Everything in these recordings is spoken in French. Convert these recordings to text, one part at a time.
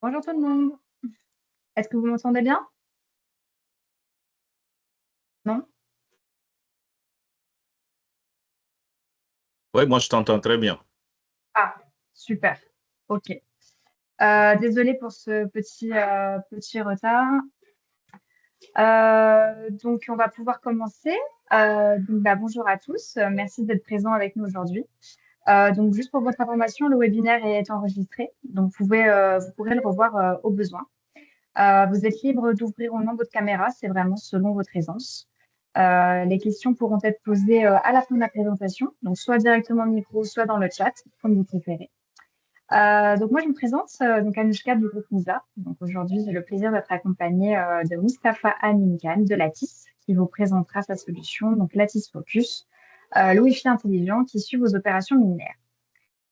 Bonjour tout le monde. Est-ce que vous m'entendez bien? Non? Oui, moi je t'entends très bien. Ah, super. OK. Désolée pour ce petit retard. Donc on va pouvoir commencer. Bonjour à tous. Merci d'être présents avec nous aujourd'hui. Donc juste pour votre information, le webinaire est enregistré, donc vous pourrez le revoir au besoin. Vous êtes libre d'ouvrir ou non votre caméra, c'est vraiment selon votre aisance. Les questions pourront être posées à la fin de la présentation, donc soit directement au micro, soit dans le chat, comme vous préférez. Donc moi, je me présente, donc Anouchka du groupe MISA. Donc aujourd'hui, j'ai le plaisir d'être accompagnée de Mustapha Amin Khan de Lattice, qui vous présentera sa solution, donc Lattice Focus, le Wi-Fi intelligent qui suit vos opérations minières.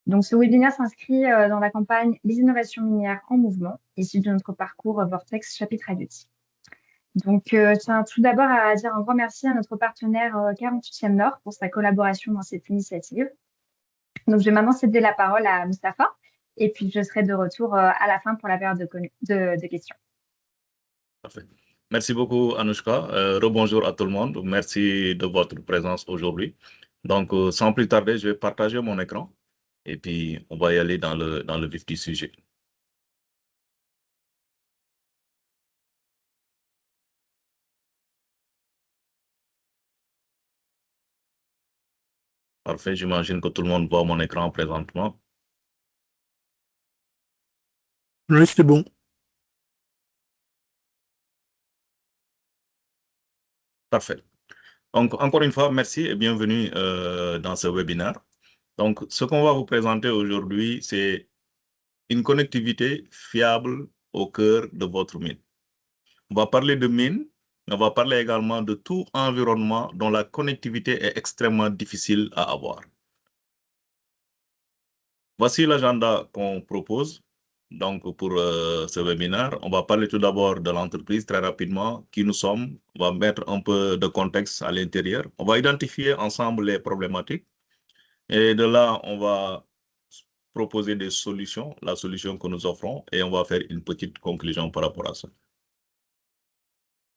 Donc, ce webinaire s'inscrit dans la campagne Les innovations minières en mouvement, issue de notre parcours Vortex chapitre IoT. Donc, je tiens tout d'abord à dire un grand merci à notre partenaire 48e Nord pour sa collaboration dans cette initiative. Donc, je vais maintenant céder la parole à Mustapha et puis je serai de retour à la fin pour la période de questions. Parfait. Merci beaucoup, Anushka. Rebonjour à tout le monde. Merci de votre présence aujourd'hui. Donc, sans plus tarder, je vais partager mon écran et puis on va y aller dans le vif du sujet. Parfait, j'imagine que tout le monde voit mon écran présentement. Oui, c'est bon. Parfait. Donc, encore une fois, merci et bienvenue dans ce webinaire. Donc, ce qu'on va vous présenter aujourd'hui, c'est une connectivité fiable au cœur de votre mine. On va parler de mine, mais on va parler également de tout environnement dont la connectivité est extrêmement difficile à avoir. Voici l'agenda qu'on propose. Donc, pour ce webinaire, on va parler tout d'abord de l'entreprise très rapidement, qui nous sommes. On va mettre un peu de contexte à l'intérieur. On va identifier ensemble les problématiques. Et de là, on va proposer des solutions, la solution que nous offrons, et on va faire une petite conclusion par rapport à ça.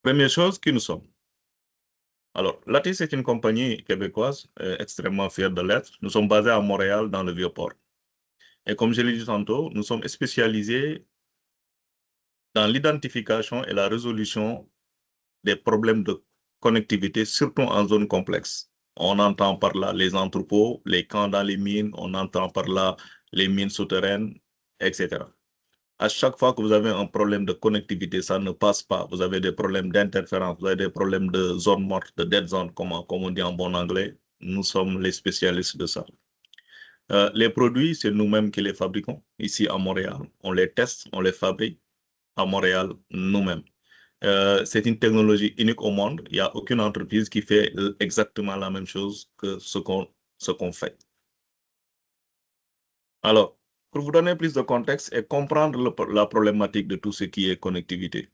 Première chose, qui nous sommes. Alors, Lattice est une compagnie québécoise extrêmement fière de l'être. Nous sommes basés à Montréal, dans le Vieux-Port. Et comme je l'ai dit tantôt, nous sommes spécialisés dans l'identification et la résolution des problèmes de connectivité, surtout en zone complexe. On entend par là les entrepôts, les camps dans les mines, on entend par là les mines souterraines, etc. À chaque fois que vous avez un problème de connectivité, ça ne passe pas. Vous avez des problèmes d'interférence, vous avez des problèmes de zone morte, de dead zone, comme on dit en bon anglais. Nous sommes les spécialistes de ça. Les produits, c'est nous-mêmes qui les fabriquons ici à Montréal. On les teste, on les fabrique à Montréal nous-mêmes. C'est une technologie unique au monde. Il n'y a aucune entreprise qui fait exactement la même chose que ce qu'on fait. Alors, pour vous donner plus de contexte et comprendre la problématique de tout ce qui est connectivité,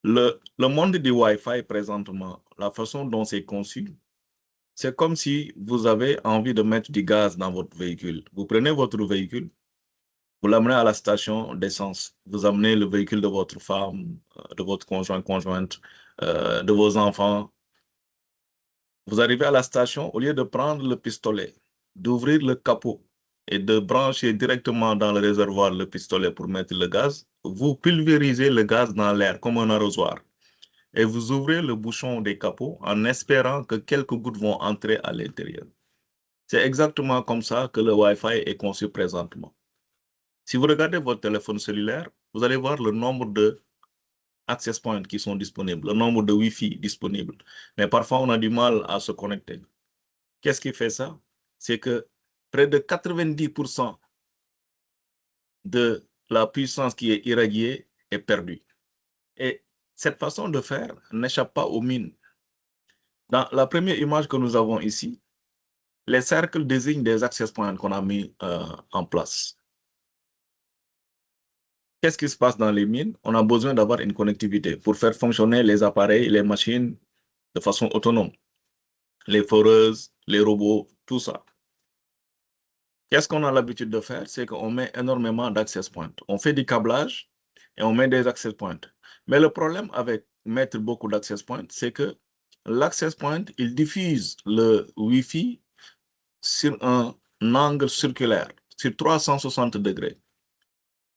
le monde du Wi-Fi présentement, la façon dont c'est conçu, c'est comme si vous avez envie de mettre du gaz dans votre véhicule. Vous prenez votre véhicule, vous l'amenez à la station d'essence, vous amenez le véhicule de votre femme, de votre conjointe, de vos enfants. Vous arrivez à la station, au lieu de prendre le pistolet, d'ouvrir le capot et de brancher directement dans le réservoir le pistolet pour mettre le gaz, vous pulvérisez le gaz dans l'air comme un arrosoir. Et vous ouvrez le bouchon des capots en espérant que quelques gouttes vont entrer à l'intérieur. C'est exactement comme ça que le Wi-Fi est conçu présentement. Si vous regardez votre téléphone cellulaire, vous allez voir le nombre de access points qui sont disponibles, le nombre de Wi-Fi disponibles. Mais parfois, on a du mal à se connecter. Qu'est-ce qui fait ça? C'est que près de 90% de la puissance qui est irradiée est perdue. Et cette façon de faire n'échappe pas aux mines. Dans la première image que nous avons ici, les cercles désignent des access points qu'on a mis en place. Qu'est-ce qui se passe dans les mines? On a besoin d'avoir une connectivité pour faire fonctionner les appareils, les machines de façon autonome. Les foreuses, les robots, tout ça. Qu'est-ce qu'on a l'habitude de faire? C'est qu'on met énormément d'access points. On fait du câblage et on met des access points. Mais le problème avec mettre beaucoup d'access points, c'est que l'access point, il diffuse le Wi-Fi sur un angle circulaire, sur 360 degrés.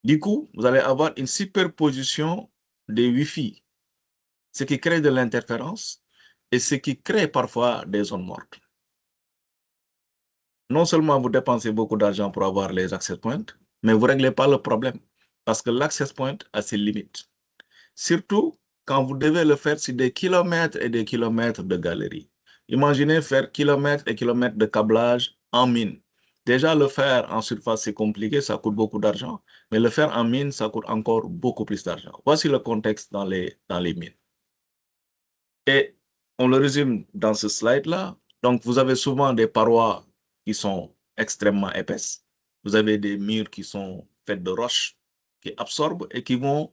Du coup, vous allez avoir une superposition des Wi-Fi, ce qui crée de l'interférence et ce qui crée parfois des zones mortes. Non seulement vous dépensez beaucoup d'argent pour avoir les access points, mais vous ne réglez pas le problème parce que l'access point a ses limites. Surtout quand vous devez le faire sur des kilomètres et des kilomètres de galeries. Imaginez faire kilomètres et kilomètres de câblage en mine. Déjà, le faire en surface, c'est compliqué, ça coûte beaucoup d'argent, mais le faire en mine, ça coûte encore beaucoup plus d'argent. Voici le contexte dans les mines. Et on le résume dans ce slide-là. Donc, vous avez souvent des parois qui sont extrêmement épaisses. Vous avez des murs qui sont faits de roches qui absorbent et qui vont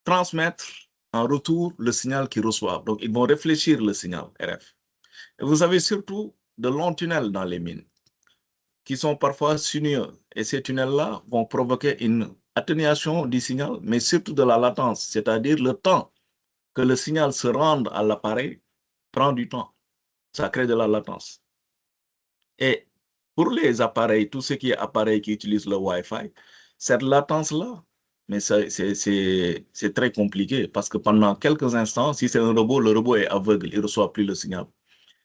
transmettre en retour le signal qu'ils reçoivent. Donc, ils vont réfléchir le signal RF. Et vous avez surtout de longs tunnels dans les mines qui sont parfois sinueux. Et ces tunnels-là vont provoquer une atténuation du signal, mais surtout de la latence, c'est-à-dire le temps que le signal se rende à l'appareil prend du temps. Ça crée de la latence. Et pour les appareils, tout ce qui est appareil qui utilise le Wi-Fi, cette latence-là, mais c'est très compliqué parce que pendant quelques instants, si c'est un robot, le robot est aveugle, il ne reçoit plus le signal.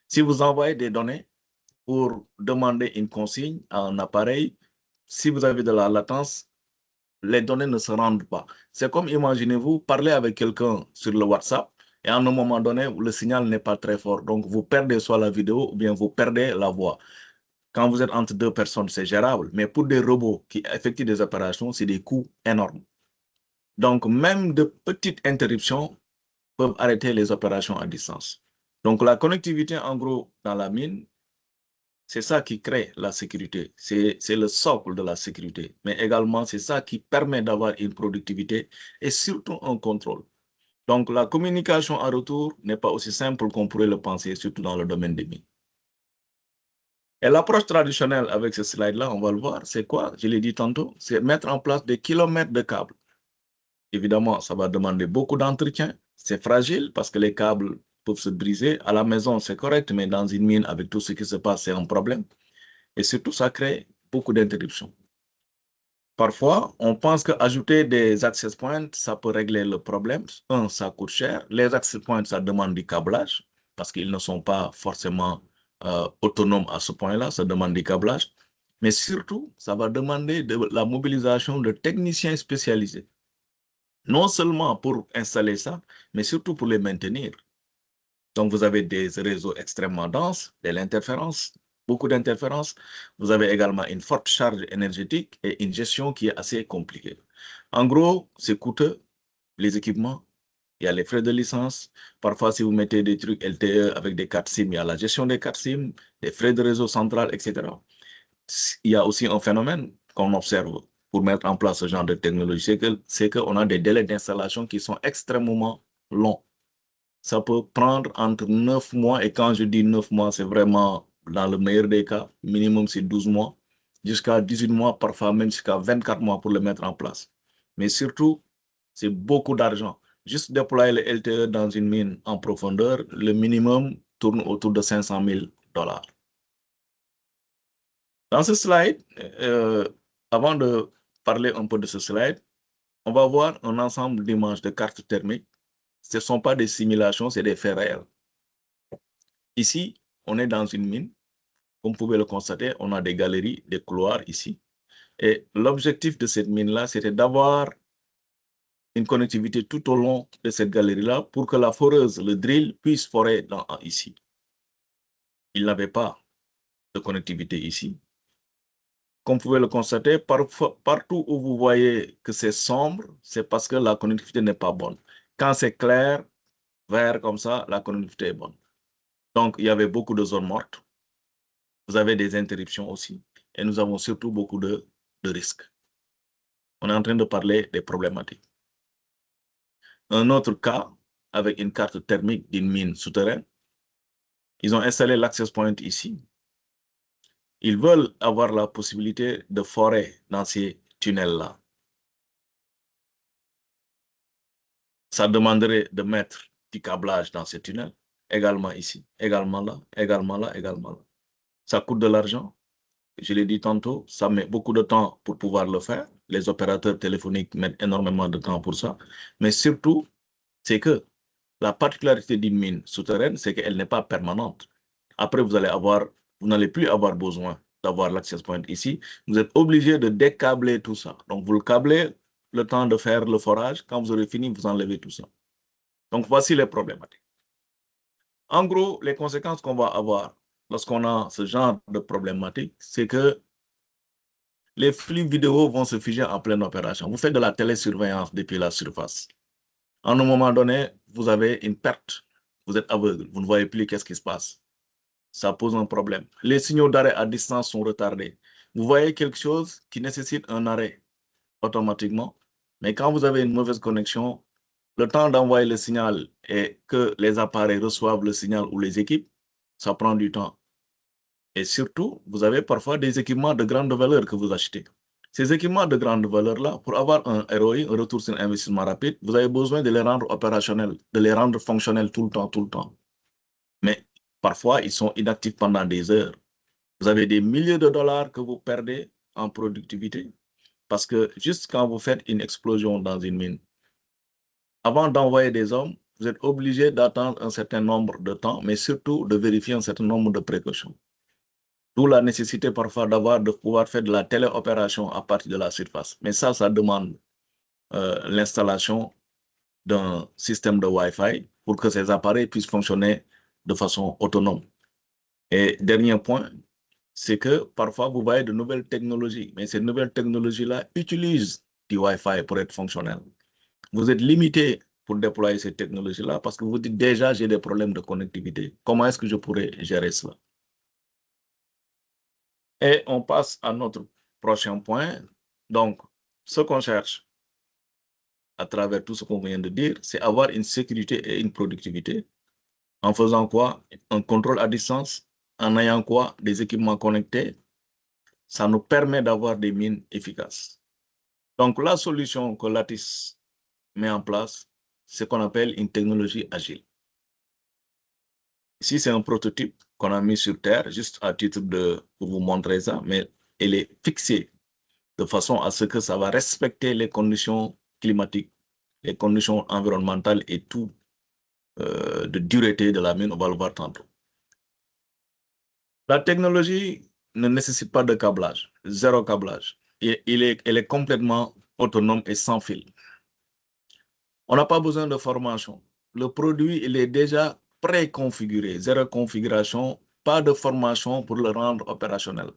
Si vous envoyez des données pour demander une consigne à un appareil, si vous avez de la latence, les données ne se rendent pas. C'est comme, imaginez-vous, parler avec quelqu'un sur le WhatsApp et à un moment donné, le signal n'est pas très fort. Donc, vous perdez soit la vidéo ou bien vous perdez la voix. Quand vous êtes entre deux personnes, c'est gérable. Mais pour des robots qui effectuent des opérations, c'est des coûts énormes. Donc, même de petites interruptions peuvent arrêter les opérations à distance. Donc, la connectivité, en gros, dans la mine, c'est ça qui crée la sécurité. C'est le socle de la sécurité. Mais également, c'est ça qui permet d'avoir une productivité et surtout un contrôle. Donc, la communication en retour n'est pas aussi simple qu'on pourrait le penser, surtout dans le domaine des mines. Et l'approche traditionnelle avec ce slide-là, on va le voir, c'est quoi? Je l'ai dit tantôt, c'est mettre en place des kilomètres de câbles. Évidemment, ça va demander beaucoup d'entretien. C'est fragile parce que les câbles peuvent se briser. À la maison, c'est correct, mais dans une mine, avec tout ce qui se passe, c'est un problème. Et surtout, ça crée beaucoup d'interruptions. Parfois, on pense qu'ajouter des access points, ça peut régler le problème. Un, ça coûte cher. Les access points, ça demande du câblage parce qu'ils ne sont pas forcément autonomes à ce point-là. Ça demande du câblage. Mais surtout, ça va demander de la mobilisation de techniciens spécialisés. Non seulement pour installer ça, mais surtout pour les maintenir. Donc, vous avez des réseaux extrêmement denses, de l'interférence, beaucoup d'interférences. Vous avez également une forte charge énergétique et une gestion qui est assez compliquée. En gros, c'est coûteux, les équipements. Il y a les frais de licence. Parfois, si vous mettez des trucs LTE avec des cartes SIM, il y a la gestion des cartes SIM, des frais de réseau central, etc. Il y a aussi un phénomène qu'on observe pour mettre en place ce genre de technologie, c'est qu'on a des délais d'installation qui sont extrêmement longs. Ça peut prendre entre 9 mois, et quand je dis 9 mois, c'est vraiment dans le meilleur des cas, minimum c'est 12 mois, jusqu'à 18 mois, parfois même jusqu'à 24 mois pour le mettre en place. Mais surtout, c'est beaucoup d'argent. Juste déployer le LTE dans une mine en profondeur, le minimum tourne autour de 500 000 $. Dans ce slide, avant de parler un peu de ce slide, on va voir un ensemble d'images de cartes thermiques. Ce ne sont pas des simulations, c'est des faits réels. Ici, on est dans une mine. Comme vous pouvez le constater, on a des galeries, des couloirs ici. Et l'objectif de cette mine-là, c'était d'avoir une connectivité tout au long de cette galerie-là pour que la foreuse, le drill, puisse forer ici. Il n'avait pas de connectivité ici. Comme vous pouvez le constater, partout où vous voyez que c'est sombre, c'est parce que la connectivité n'est pas bonne. Quand c'est clair, vert comme ça, la connectivité est bonne. Donc, il y avait beaucoup de zones mortes. Vous avez des interruptions aussi. Et nous avons surtout beaucoup de risques. On est en train de parler des problématiques. Un autre cas, avec une carte thermique d'une mine souterraine, ils ont installé l'access point ici. Ils veulent avoir la possibilité de forer dans ces tunnels-là. Ça demanderait de mettre du câblage dans ces tunnels, également ici, également là, également là, également là. Ça coûte de l'argent. Je l'ai dit tantôt, ça met beaucoup de temps pour pouvoir le faire. Les opérateurs téléphoniques mettent énormément de temps pour ça. Mais surtout, c'est que la particularité d'une mine souterraine, c'est qu'elle n'est pas permanente. Après, vous n'allez plus avoir besoin d'avoir l'access point ici. Vous êtes obligé de décabler tout ça. Donc, vous le câblez le temps de faire le forage. Quand vous aurez fini, vous enlevez tout ça. Donc, voici les problématiques. En gros, les conséquences qu'on va avoir lorsqu'on a ce genre de problématique, c'est que les flux vidéo vont se figer en pleine opération. Vous faites de la télésurveillance depuis la surface. À un moment donné, vous avez une perte. Vous êtes aveugle. Vous ne voyez plus qu'est-ce qui se passe. Ça pose un problème. Les signaux d'arrêt à distance sont retardés. Vous voyez quelque chose qui nécessite un arrêt automatiquement. Mais quand vous avez une mauvaise connexion, le temps d'envoyer le signal et que les appareils reçoivent le signal ou les équipes, ça prend du temps. Et surtout, vous avez parfois des équipements de grande valeur que vous achetez. Ces équipements de grande valeur-là, pour avoir un ROI, un retour sur investissement rapide, vous avez besoin de les rendre opérationnels, de les rendre fonctionnels tout le temps, tout le temps. Mais parfois, ils sont inactifs pendant des heures. Vous avez des milliers de dollars que vous perdez en productivité parce que juste quand vous faites une explosion dans une mine, avant d'envoyer des hommes, vous êtes obligé d'attendre un certain nombre de temps, mais surtout de vérifier un certain nombre de précautions. D'où la nécessité parfois de pouvoir faire de la téléopération à partir de la surface. Mais ça demande l'installation d'un système de Wi-Fi pour que ces appareils puissent fonctionner de façon autonome. Et dernier point, c'est que parfois vous voyez de nouvelles technologies, mais ces nouvelles technologies-là utilisent du Wi-Fi pour être fonctionnelles. Vous êtes limité pour déployer ces technologies-là parce que vous dites déjà j'ai des problèmes de connectivité. Comment est-ce que je pourrais gérer cela? Et on passe à notre prochain point. Donc, ce qu'on cherche à travers tout ce qu'on vient de dire, c'est avoir une sécurité et une productivité. En faisant quoi? Un contrôle à distance, en ayant quoi? Des équipements connectés. Ça nous permet d'avoir des mines efficaces. Donc, la solution que Lattice met en place, c'est ce qu'on appelle une technologie agile. Ici, c'est un prototype qu'on a mis sur Terre, juste à titre pour vous montrer ça, mais elle est fixée de façon à ce que ça va respecter les conditions climatiques, les conditions environnementales et tout de dureté de la mine, on va le voir tantôt. La technologie ne nécessite pas de câblage, zéro câblage. Elle est complètement autonome et sans fil. On n'a pas besoin de formation. Le produit, il est déjà préconfiguré, zéro configuration, pas de formation pour le rendre opérationnel.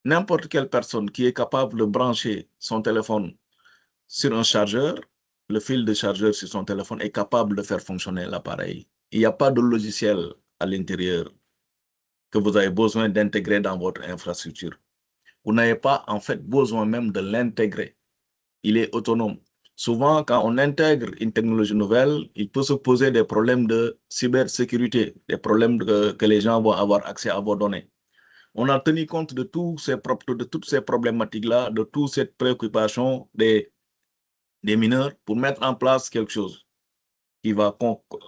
N'importe quelle personne qui est capable de brancher son téléphone sur un chargeur, le fil de chargeur sur son téléphone est capable de faire fonctionner l'appareil. Il n'y a pas de logiciel à l'intérieur que vous avez besoin d'intégrer dans votre infrastructure. Vous n'avez pas en fait besoin même de l'intégrer. Il est autonome. Souvent, quand on intègre une technologie nouvelle, il peut se poser des problèmes de cybersécurité, des problèmes que les gens vont avoir accès à vos données. On a tenu compte de toutes ces problématiques-là, de toute cette préoccupation des mineurs pour mettre en place quelque chose qui va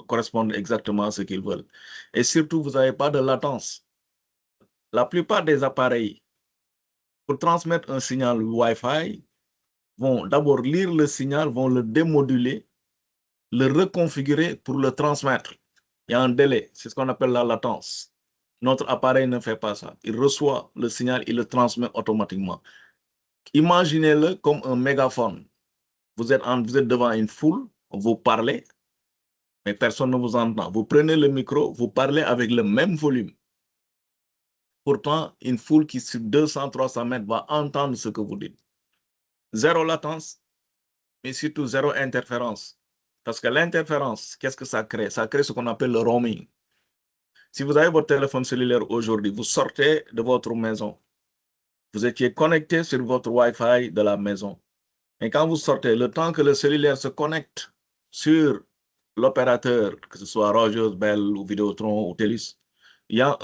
correspondre exactement à ce qu'ils veulent. Et surtout, vous n'avez pas de latence. La plupart des appareils, pour transmettre un signal Wi-Fi, vont d'abord lire le signal, vont le démoduler, le reconfigurer pour le transmettre. Il y a un délai, c'est ce qu'on appelle la latence. Notre appareil ne fait pas ça. Il reçoit le signal, il le transmet automatiquement. Imaginez-le comme un mégaphone. Vous êtes devant une foule, vous parlez, mais personne ne vous entend. Vous prenez le micro, vous parlez avec le même volume. Pourtant, une foule qui sur 200, 300 mètres va entendre ce que vous dites. Zéro latence, mais surtout zéro interférence. Parce que l'interférence, qu'est-ce que ça crée? Ça crée ce qu'on appelle le roaming. Si vous avez votre téléphone cellulaire aujourd'hui, vous sortez de votre maison. Vous étiez connecté sur votre Wi-Fi de la maison. Et quand vous sortez, le temps que le cellulaire se connecte sur l'opérateur, que ce soit Rogers, Bell ou Vidéotron ou Telus, il y a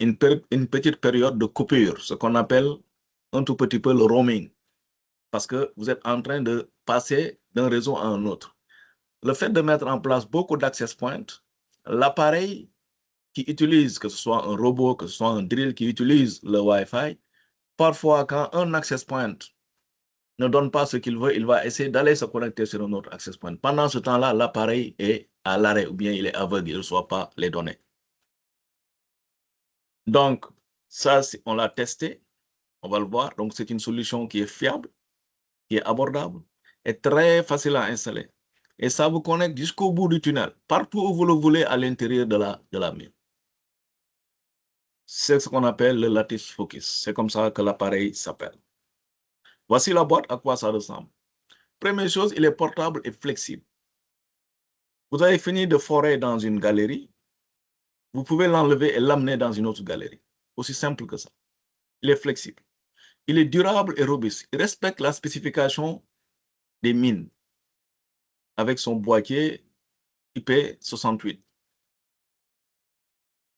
une petite période de coupure, ce qu'on appelle un tout petit peu le roaming, parce que vous êtes en train de passer d'un réseau à un autre. Le fait de mettre en place beaucoup d'access points, l'appareil qui utilise, que ce soit un robot, que ce soit un drill qui utilise le Wi-Fi, parfois quand un access point ne donne pas ce qu'il veut, il va essayer d'aller se connecter sur un autre access point. Pendant ce temps-là, l'appareil est à l'arrêt ou bien il est aveugle, il ne reçoit pas les données. Donc, ça, on l'a testé, on va le voir. Donc, c'est une solution qui est fiable, qui est abordable et très facile à installer. Et ça vous connecte jusqu'au bout du tunnel, partout où vous le voulez à l'intérieur de la mine. C'est ce qu'on appelle le Lattice Focus. C'est comme ça que l'appareil s'appelle. Voici la boîte, à quoi ça ressemble. Première chose, il est portable et flexible. Vous avez fini de forer dans une galerie, vous pouvez l'enlever et l'amener dans une autre galerie. Aussi simple que ça. Il est flexible. Il est durable et robuste. Il respecte la spécification des mines avec son boîtier IP68.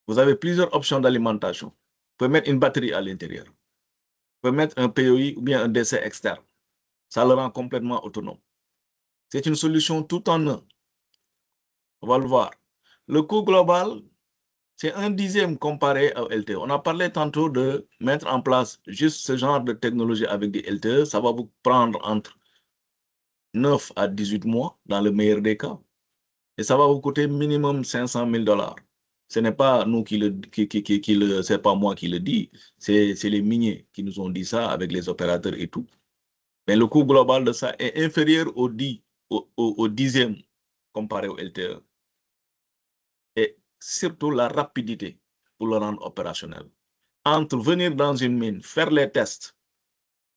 Vous avez plusieurs options d'alimentation. Vous pouvez mettre une batterie à l'intérieur. Vous pouvez mettre un POI ou bien un DC externe. Ça le rend complètement autonome. C'est une solution tout en un. On va le voir. Le coût global, c'est 1/10 comparé au LTE. On a parlé tantôt de mettre en place juste ce genre de technologie avec des LTE. Ça va vous prendre entre 9 à 18 mois dans le meilleur des cas. Et ça va vous coûter minimum 500 000 $. Ce n'est pas nous c'est pas moi qui le dis, c'est les miniers qui nous ont dit ça avec les opérateurs et tout. Mais le coût global de ça est inférieur au 10e comparé au LTE. Et surtout la rapidité pour le rendre opérationnel. Entre venir dans une mine, faire les tests,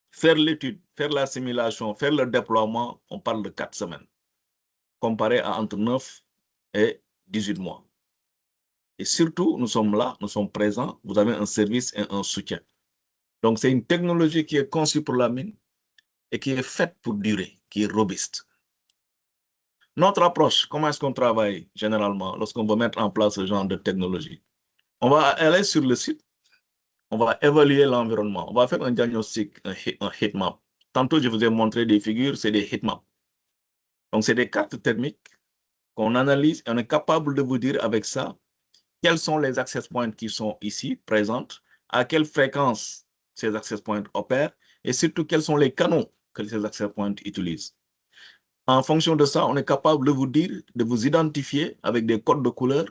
faire l'étude, faire la simulation, faire le déploiement, on parle de 4 semaines, comparé à entre 9 et 18 mois. Et surtout, nous sommes là, nous sommes présents, vous avez un service et un soutien. Donc, c'est une technologie qui est conçue pour la mine et qui est faite pour durer, qui est robuste. Notre approche, comment est-ce qu'on travaille généralement lorsqu'on veut mettre en place ce genre de technologie? On va aller sur le site, on va évaluer l'environnement, on va faire un diagnostic, un heatmap. Tantôt, je vous ai montré des figures, c'est des heatmaps. Donc, c'est des cartes thermiques qu'on analyse et on est capable de vous dire avec ça quels sont les access points qui sont ici, présentes, à quelle fréquence ces access points opèrent et surtout quels sont les canaux que ces access points utilisent. En fonction de ça, on est capable de vous dire, de vous identifier avec des codes de couleur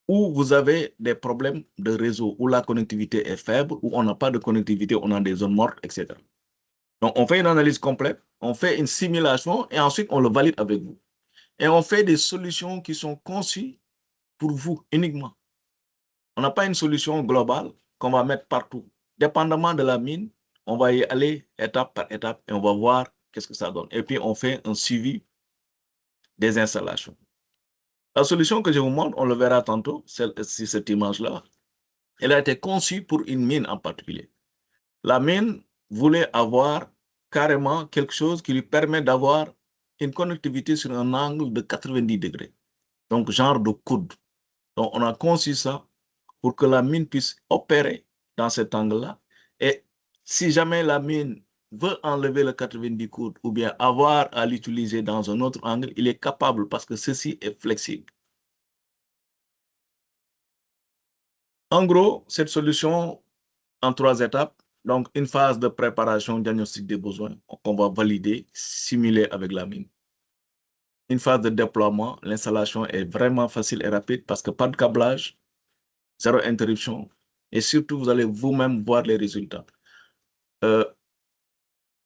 où vous avez des problèmes de réseau, où la connectivité est faible, où on n'a pas de connectivité, on a des zones mortes, etc. Donc, on fait une analyse complète, on fait une simulation et ensuite on le valide avec vous. Et on fait des solutions qui sont conçues pour vous uniquement. On n'a pas une solution globale qu'on va mettre partout. Dépendamment de la mine, on va y aller étape par étape et on va voir qu'est-ce que ça donne. Et puis, on fait un suivi des installations. La solution que je vous montre, on le verra tantôt, cette image-là, elle a été conçue pour une mine en particulier. La mine voulait avoir carrément quelque chose qui lui permet d'avoir une connectivité sur un angle de 90 degrés. Donc, genre de coude. Donc, on a conçu ça pour que la mine puisse opérer dans cet angle-là. Et si jamais la mine veut enlever le 90 coudes ou bien avoir à l'utiliser dans un autre angle, il est capable parce que ceci est flexible. En gros, cette solution en 3 étapes, donc une phase de préparation, diagnostic des besoins qu'on va valider, simuler avec la mine. Une phase de déploiement, l'installation est vraiment facile et rapide parce que pas de câblage, zéro interruption et surtout vous allez vous-même voir les résultats.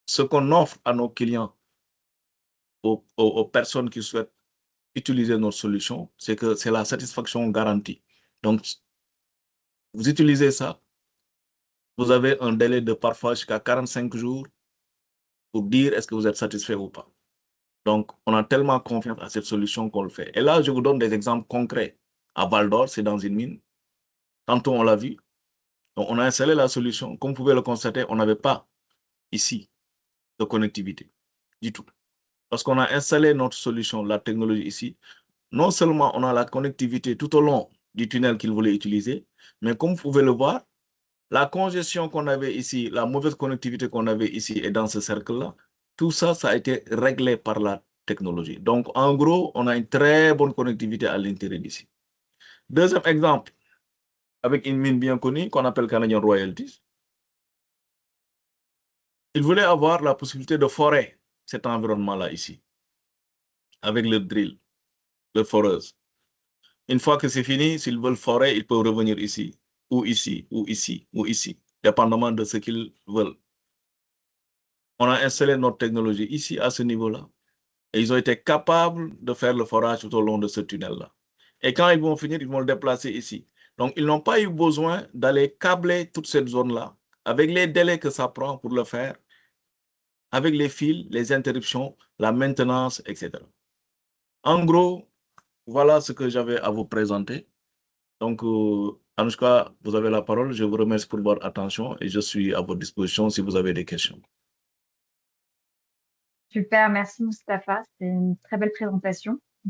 Ce qu'on offre à nos clients, aux personnes qui souhaitent utiliser nos solutions, c'est que c'est la satisfaction garantie. Donc, vous utilisez ça, vous avez un délai de parfois jusqu'à 45 jours pour dire est-ce que vous êtes satisfait ou pas. Donc, on a tellement confiance à cette solution qu'on le fait. Et là, je vous donne des exemples concrets. À Val d'Or, c'est dans une mine. Tantôt, on l'a vu. Donc, on a installé la solution. Comme vous pouvez le constater, on n'avait pas ici de connectivité du tout. Lorsqu'on a installé notre solution, la technologie ici, non seulement on a la connectivité tout au long du tunnel qu'ils voulaient utiliser. Mais comme vous pouvez le voir, la congestion qu'on avait ici, la mauvaise connectivité qu'on avait ici et dans ce cercle-là, tout ça, ça a été réglé par la technologie. Donc, en gros, on a une très bonne connectivité à l'intérieur d'ici. Deuxième exemple, avec une mine bien connue qu'on appelle Canadian Royalties. Ils voulaient avoir la possibilité de forer cet environnement-là ici, avec le drill, le foreuse. Une fois que c'est fini, s'ils veulent forer, ils peuvent revenir ici, ou ici, ou ici, ou ici, dépendamment de ce qu'ils veulent. On a installé notre technologie ici, à ce niveau-là. Et ils ont été capables de faire le forage tout au long de ce tunnel-là. Et quand ils vont finir, ils vont le déplacer ici. Donc, ils n'ont pas eu besoin d'aller câbler toute cette zone-là, avec les délais que ça prend pour le faire, avec les fils, les interruptions, la maintenance, etc. En gros, voilà ce que j'avais à vous présenter. Donc, Anushka, vous avez la parole. Je vous remercie pour votre attention et je suis à votre disposition si vous avez des questions. Super, merci Mustapha. C'était une très belle présentation.